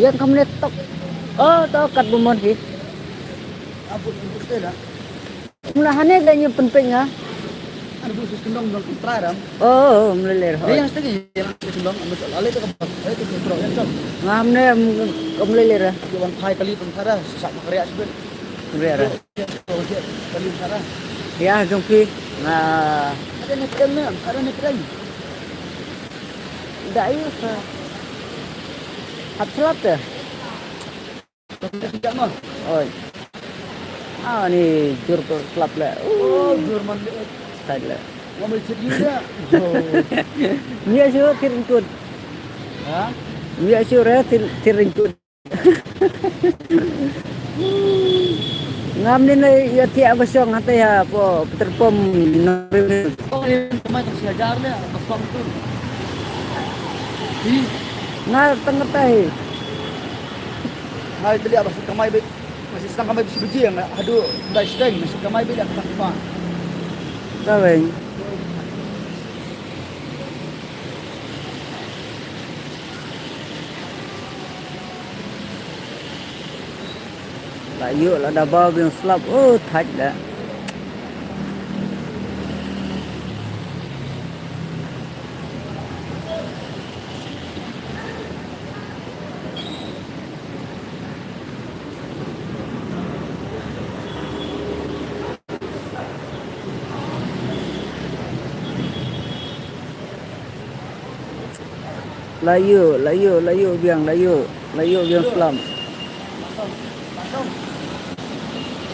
Yang kamu tok. Oh, to kat bumon ki. Abut betul dah. Mulahane ganyo penting ah. Ada khusus kendong dong kontra ram. Oh, meleler. Dia yang setengah yang kendong ambil soal itu ke itu kontrol yang cok. Ngamne meleler ah. Jawan kai kali pentara sak karya sebet. Meleler. Kali pentara. Ya, jongki. Nah, Ada nekremnya, ada nekrem. dai sa. Hatslap ya. Tidak mah. Oh. Ah, ni jur ko slap la. Oh, Jerman Style la. ngambil cerita. Mia sure tiringkut. Hah? Mia sure tiringkut. Ngam ni na ya ti abasong hatay ha po terpom. Oh, ini pemain kasih ajarnya pas waktu. Ih, Nga tengah tay. hai tadi apa sih kamai bet masih sedang kamai besi biji yang aduh udah steng masih kamai bet yang sama. Kaweng. Layu lah dah bawa yang slap. Oh, thaj dah. Layu biang biang selam.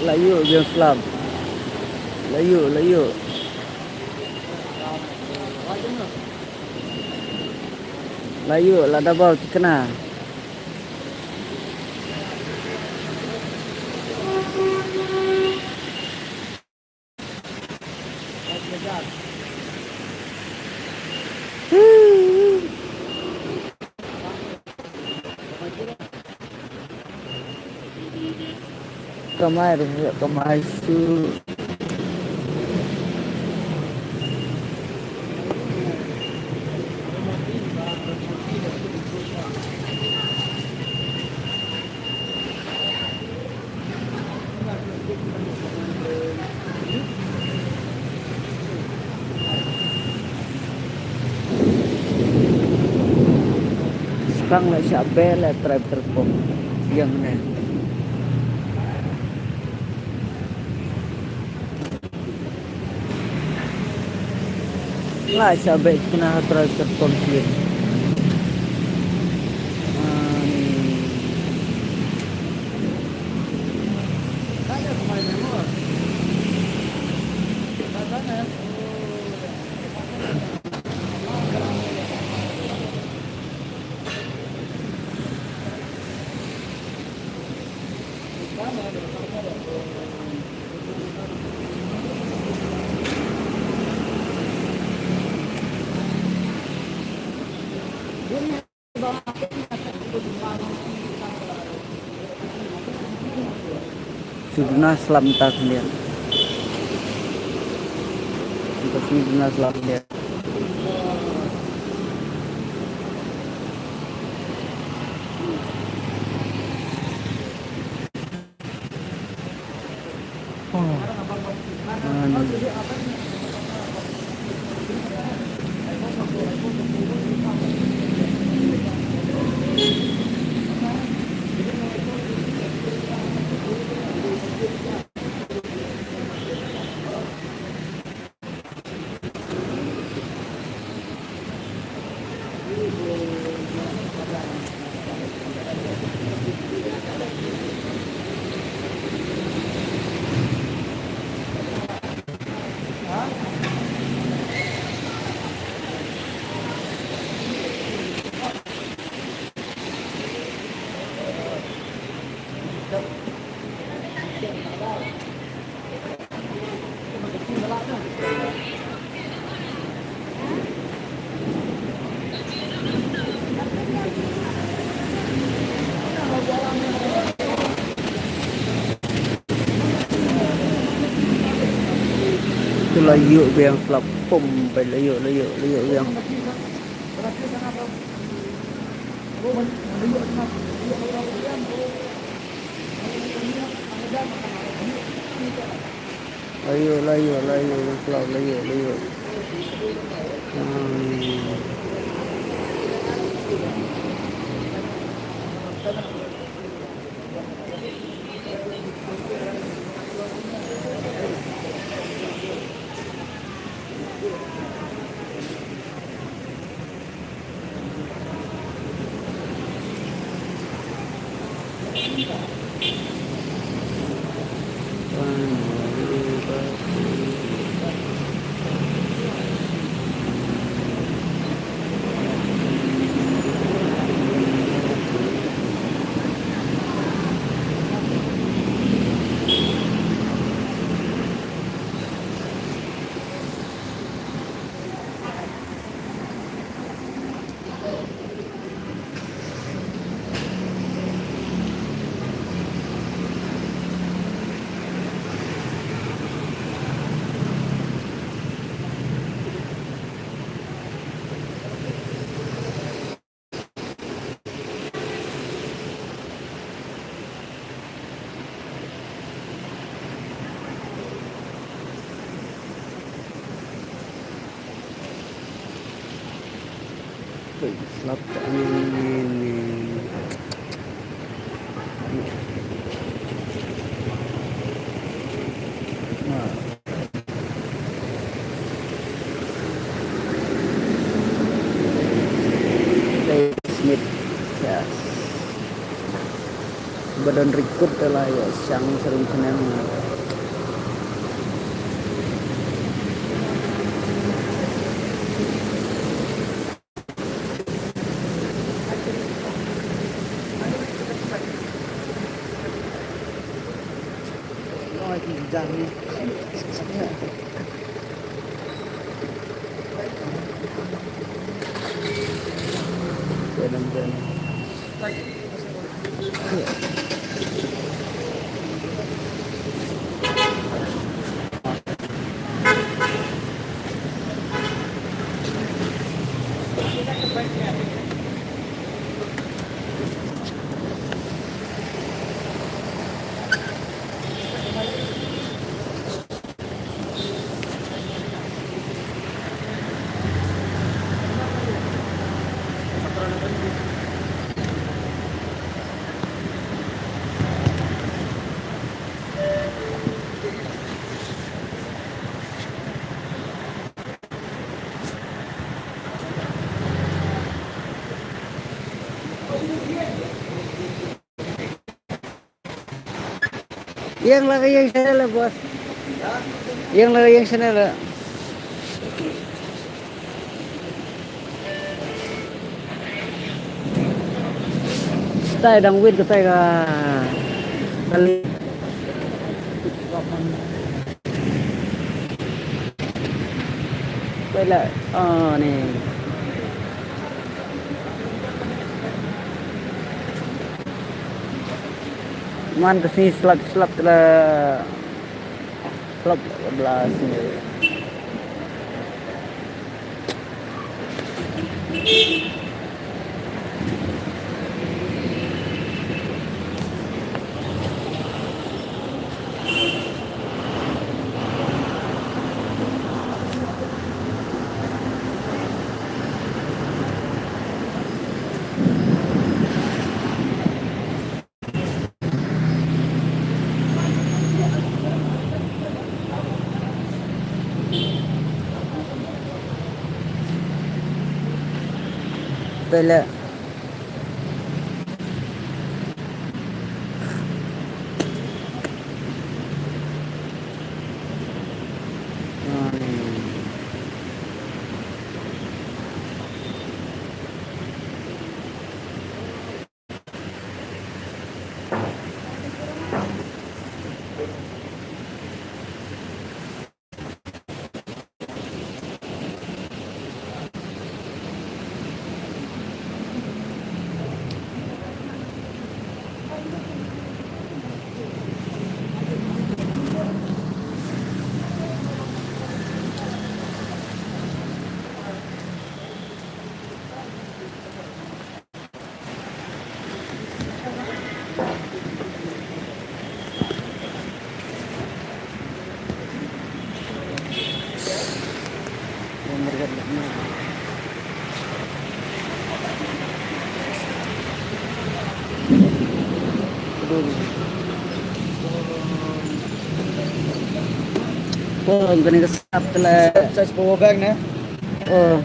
Layu biang selam. Layu. Layu lah dah bawa kena. Kamai su. Sekarang nak siapa lah tribe terpom yang ni. Lah siapa kena tribe terpom sih. Ada pemain memang. Sana. Sudna selam tak dia. Untuk sudna selam dia. Itu layu yang selap pum layu yang. Berarti sangat Layo, layo, layo, layo, layo, layo. Hmm. Selatan ini. Nah. Smith, ya. Badan rekrut lah ya, yang sering senang. Jangan. Dan yang lagi yang sana lah bos, yang lagi yang sana lah. Stay đang win cái tay ka kali. Vậy là này. Man kesini selap lah, selap 11 ni. Vậy là dulu. Oh, gini kesap telah. Size power bank nih. Oh.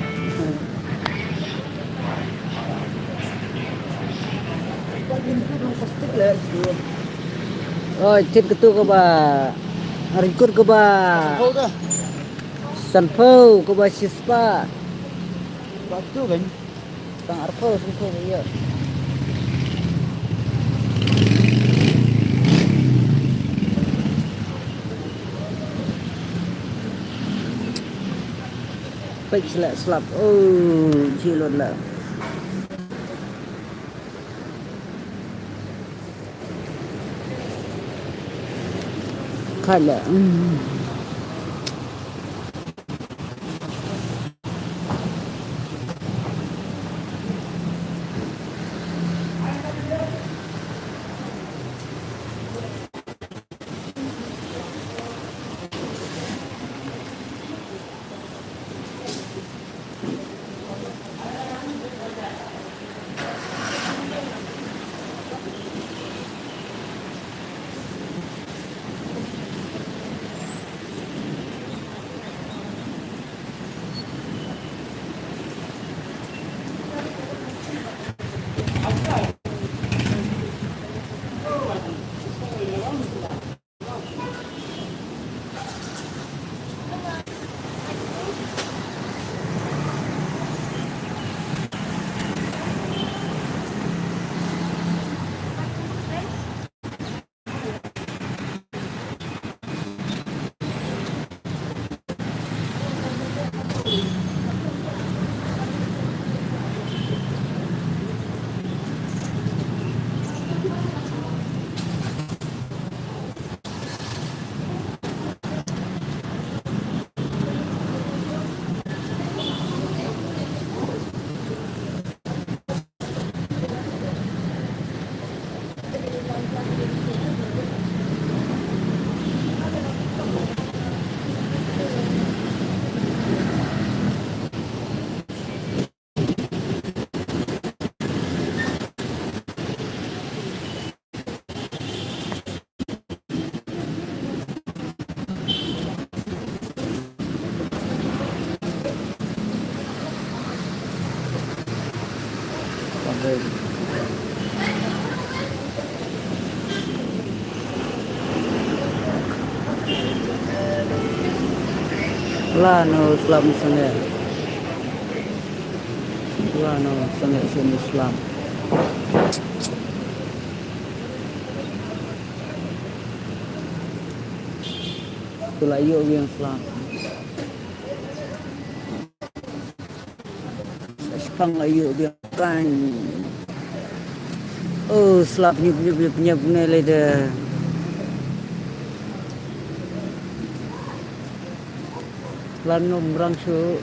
Plastik lah itu. Oh, cint ketu ke ba. Ringkut ke ba. Tahu dah. Sanpau ke ba sispa. Batu kan. Tang arpo sanpau iya. Baik selap. Oh, cilon lah. Kala. Lah no Islam sana. Lah no sana Islam. Itulah yuk yang Islam. Sepang ayo dia kan. Oh, Islam punya leda. Lano merangsu.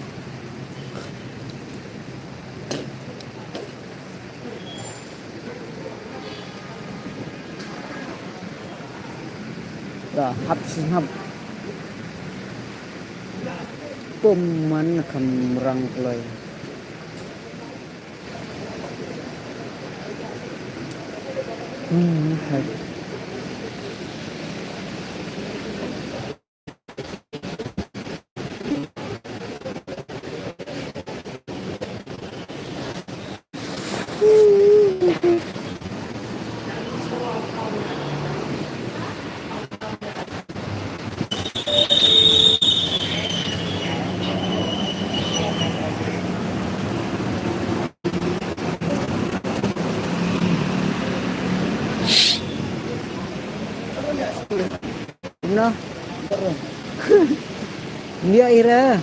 Dah hap. Peman merang kelai. Hai. No. Dia ira.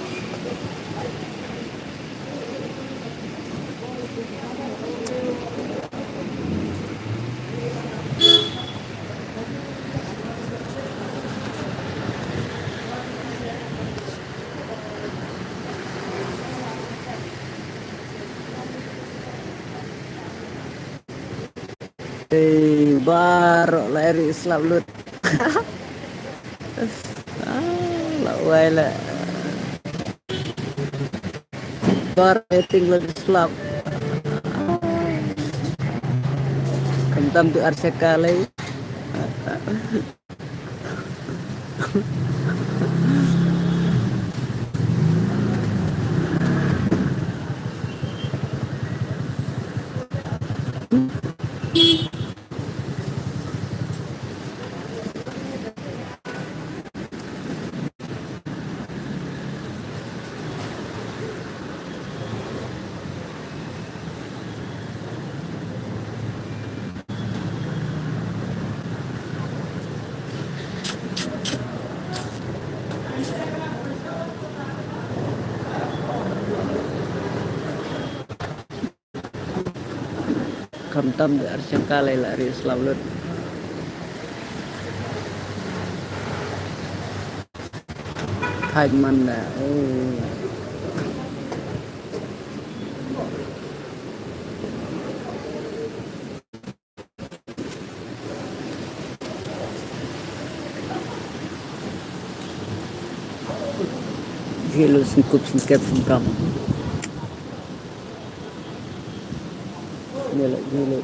Baru lahir Islam lut. Lawai lah. Baru tinggal Islam. Kentam tu arsa kalai. Cầm tâm để xem ca lại lại đi selalu luôn. Thành mình là gila singkap singkam. Gila gila.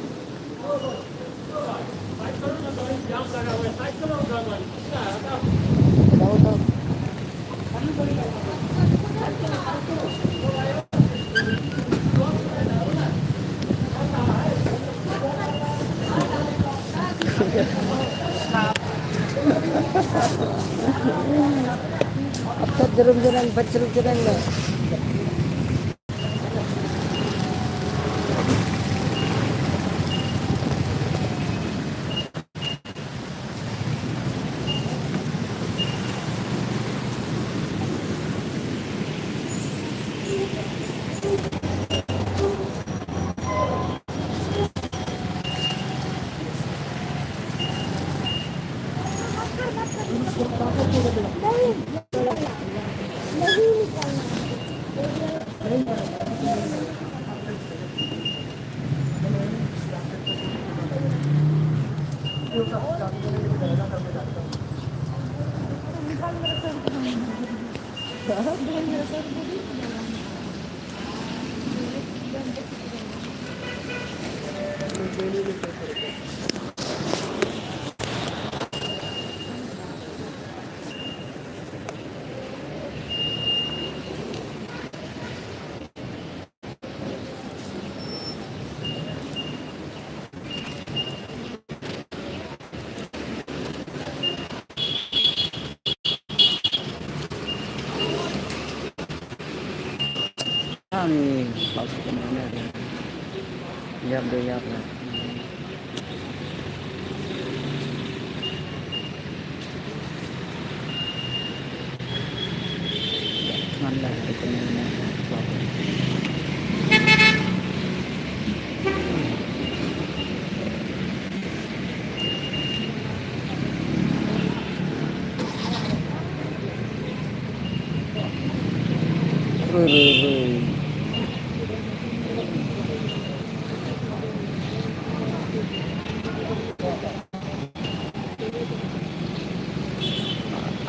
Apa jerum-jerum baceru-jerum lah. Nih, langsung kemana dia? Yap deh, yap lah. Mana di kemana?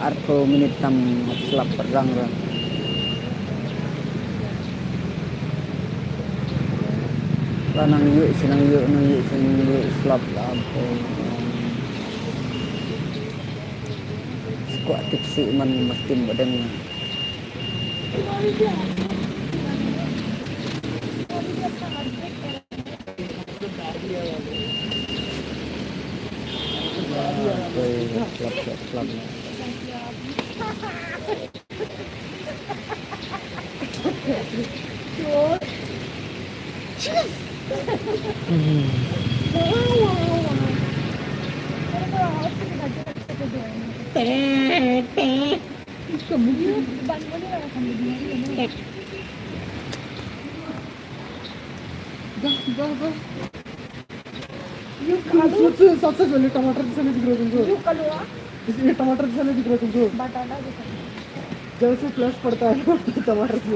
Arko minit tam selap perang rang. Lanang yuk senang yuk selap apa. Sekuat tipsi man mesti badan. Selap. सबसे पहले टमाटर जैसा नहीं दिख रहा तुमको? ये टमाटर जैसा नहीं दिख रहा तुमको? जब से फ्लैश पड़ता है टमाटर